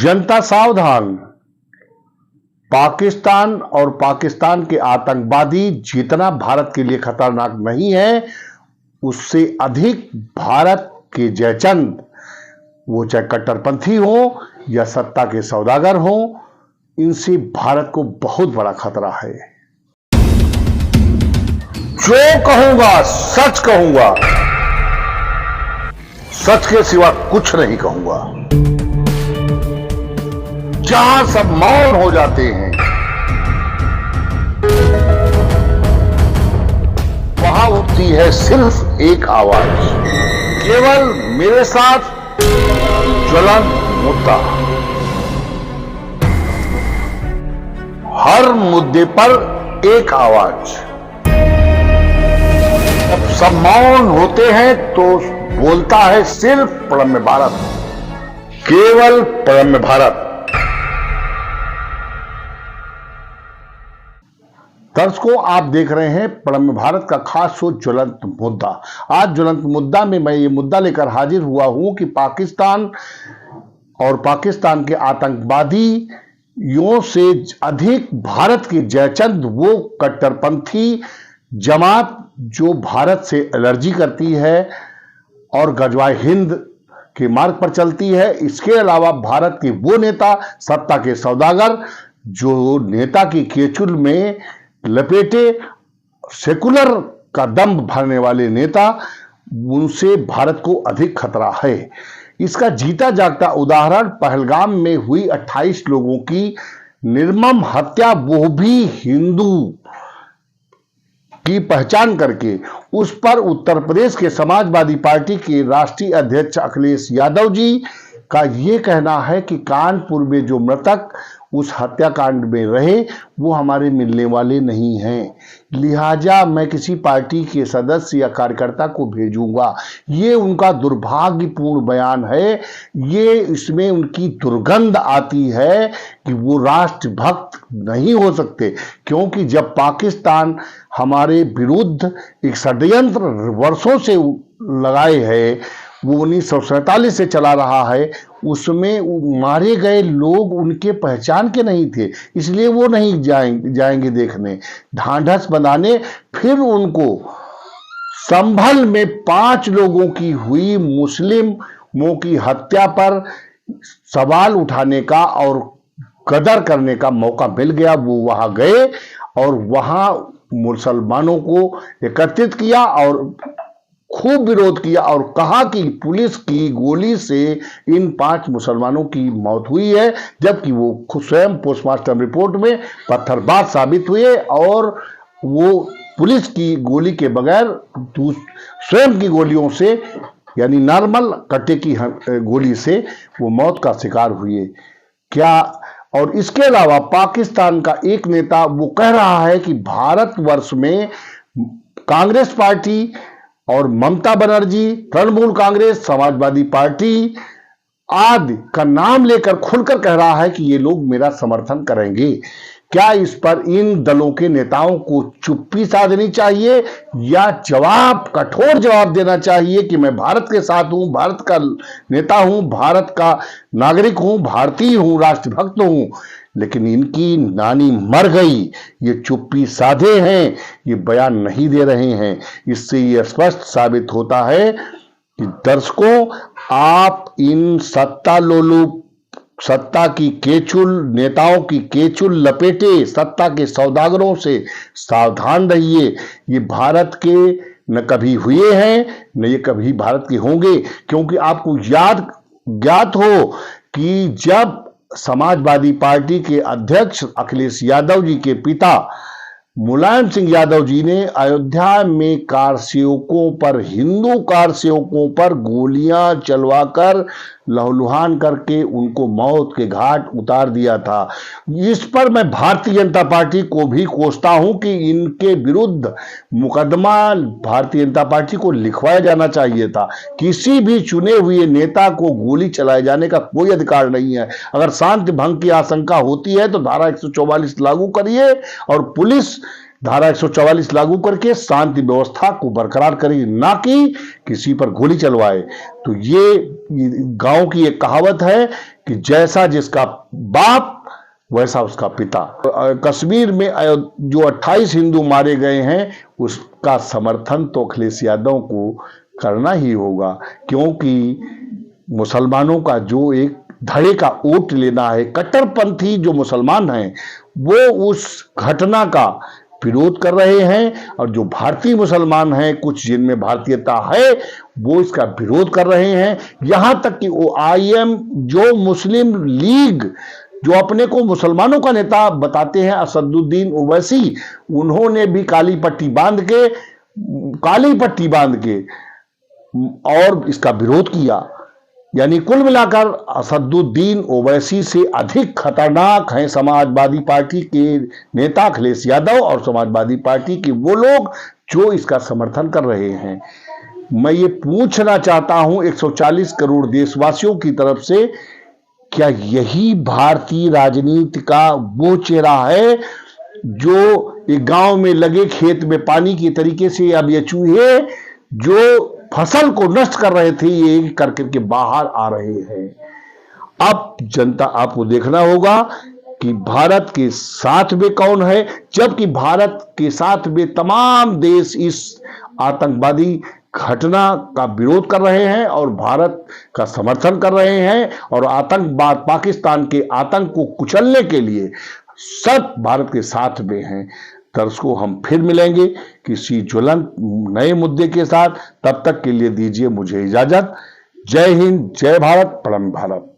जनता सावधान। पाकिस्तान और पाकिस्तान के आतंकवादी जितना भारत के लिए खतरनाक नहीं है, उससे अधिक भारत के जयचंद, वो चाहे कट्टरपंथी हो या सत्ता के सौदागर हो, इनसे भारत को बहुत बड़ा खतरा है। जो कहूंगा सच कहूंगा, सच के सिवा कुछ नहीं कहूंगा। जहां सब मौन हो जाते हैं, वहां उठती है सिर्फ एक आवाज, केवल मेरे साथ ज्वलंत मुद्दा। हर मुद्दे पर एक आवाज। जब सब मौन होते हैं तो बोलता है सिर्फ प्रणम्य भारत, केवल प्रणम्य भारत। दर्शकों, आप देख रहे हैं प्रणम्य भारत का खास शो ज्वलंत मुद्दा। आज ज्वलंत मुद्दा में मैं ये मुद्दा लेकर हाजिर हुआ हूं कि पाकिस्तान और पाकिस्तान के आतंकवादियों से अधिक भारत के जयचंद, वो कट्टरपंथी जमात जो भारत से एलर्जी करती है और गजवाए हिंद के मार्ग पर चलती है। इसके अलावा भारत के वो नेता, सत्ता के सौदागर, जो नेता की केचुल में लपेटे सेकुलर का दम भरने वाले नेता, उनसे भारत को अधिक खतरा है। इसका जीता जागता उदाहरण पहलगाम में हुई 28 लोगों की निर्मम हत्या, वो भी हिंदू की पहचान करके। उस पर उत्तर प्रदेश के समाजवादी पार्टी के राष्ट्रीय अध्यक्ष अखिलेश यादव जी का यह कहना है कि कानपुर में जो मृतक उस हत्याकांड में रहे, वो हमारे मिलने वाले नहीं हैं, लिहाजा मैं किसी पार्टी के सदस्य या कार्यकर्ता को भेजूंगा। ये उनका दुर्भाग्यपूर्ण बयान है। ये इसमें उनकी दुर्गंध आती है कि वो राष्ट्रभक्त नहीं हो सकते, क्योंकि जब पाकिस्तान हमारे विरुद्ध एक षड्यंत्र वर्षों से लगाए है, वो 1947 से चला रहा है, उसमें मारे गए लोग उनके पहचान के नहीं थे, इसलिए वो नहीं जाएंगे देखने, ढांढस बनाने। फिर उनको संभल में 5 लोगों की हुई मुस्लिमों की हत्या पर सवाल उठाने का और गदर करने का मौका मिल गया। वो वहां गए और वहां मुसलमानों को एकत्रित किया और खूब विरोध किया और कहा कि पुलिस की गोली से इन 5 मुसलमानों की मौत हुई है, जबकि वो स्वयं पोस्टमार्टम रिपोर्ट में पत्थरबाज साबित हुए और वो पुलिस की गोली के बगैर स्वयं की गोलियों से, यानी नॉर्मल कट्टे की गोली से वो मौत का शिकार हुए। क्या और इसके अलावा पाकिस्तान का एक नेता वो कह रहा है कि भारतवर्ष में कांग्रेस पार्टी और ममता बनर्जी, तृणमूल कांग्रेस, समाजवादी पार्टी आदि का नाम लेकर खुलकर कह रहा है कि ये लोग मेरा समर्थन करेंगे। क्या इस पर इन दलों के नेताओं को चुप्पी साधनी चाहिए या कठोर जवाब देना चाहिए कि मैं भारत के साथ हूं, भारत का नेता हूं, भारत का नागरिक हूं, भारतीय हूं, राष्ट्रभक्त हूं, लेकिन इनकी नानी मर गई, ये चुप्पी साधे हैं, ये बयान नहीं दे रहे हैं। इससे ये स्पष्ट साबित होता है कि दर्शकों, आप इन सत्ता की केचुल, नेताओं की केचुल लपेटे सत्ता के सौदागरों से सावधान रहिए। ये भारत के न कभी हुए हैं, न ये कभी भारत के होंगे, क्योंकि आपको ज्ञात हो कि जब समाजवादी पार्टी के अध्यक्ष अखिलेश यादव जी के पिता मुलायम सिंह यादव जी ने अयोध्या में कारसेवकों पर, हिंदू कारसेवकों पर गोलियां चलवाकर लहूलुहान करके उनको मौत के घाट उतार दिया था। इस पर मैं भारतीय जनता पार्टी को भी कोसता हूं कि इनके विरुद्ध मुकदमा भारतीय जनता पार्टी को लिखवाया जाना चाहिए था। किसी भी चुने हुए नेता को गोली चलाए जाने का कोई अधिकार नहीं है। अगर शांति भंग की आशंका होती है तो धारा 144 लागू करिए और पुलिस धारा 144 लागू करके शांति व्यवस्था को बरकरार करेगी, ना कि किसी पर गोली चलवाए। तो ये गांव की एक कहावत है कि जैसा जिसका बाप वैसा उसका पिता। कश्मीर में जो 28 हिंदू मारे गए हैं उसका समर्थन तो अखिलेश यादव को करना ही होगा, क्योंकि मुसलमानों का जो एक धड़े का वोट लेना है, कट्टरपंथी जो मुसलमान हैं वो उस घटना का विरोध कर रहे हैं, और जो भारतीय मुसलमान हैं कुछ जिनमें भारतीयता है वो इसका विरोध कर रहे हैं। यहां तक कि OIM जो मुस्लिम लीग जो अपने को मुसलमानों का नेता बताते हैं, असदुद्दीन ओवैसी, उन्होंने भी काली पट्टी बांध के और इसका विरोध किया। यानी कुल मिलाकर असदुद्दीन ओवैसी से अधिक खतरनाक हैं समाजवादी पार्टी के नेता अखिलेश यादव और समाजवादी पार्टी के वो लोग जो इसका समर्थन कर रहे हैं। मैं ये पूछना चाहता हूं 140 करोड़ देशवासियों की तरफ से, क्या यही भारतीय राजनीति का वो चेहरा है जो एक गांव में लगे खेत में पानी की तरीके से अब ये चूहे जो फसल को नष्ट कर रहे थे ये करके बाहर आ रहे हैं? अब जनता आपको देखना होगा कि भारत के साथ में कौन है, जबकि भारत के साथ में तमाम देश इस आतंकवादी घटना का विरोध कर रहे हैं और भारत का समर्थन कर रहे हैं, और आतंकवाद, पाकिस्तान के आतंक को कुचलने के लिए सब भारत के साथ में हैं। दर्शकों, हम फिर मिलेंगे किसी ज्वलंत नए मुद्दे के साथ। तब तक के लिए दीजिए मुझे इजाजत। जय हिंद, जय भारत, प्रणम भारत।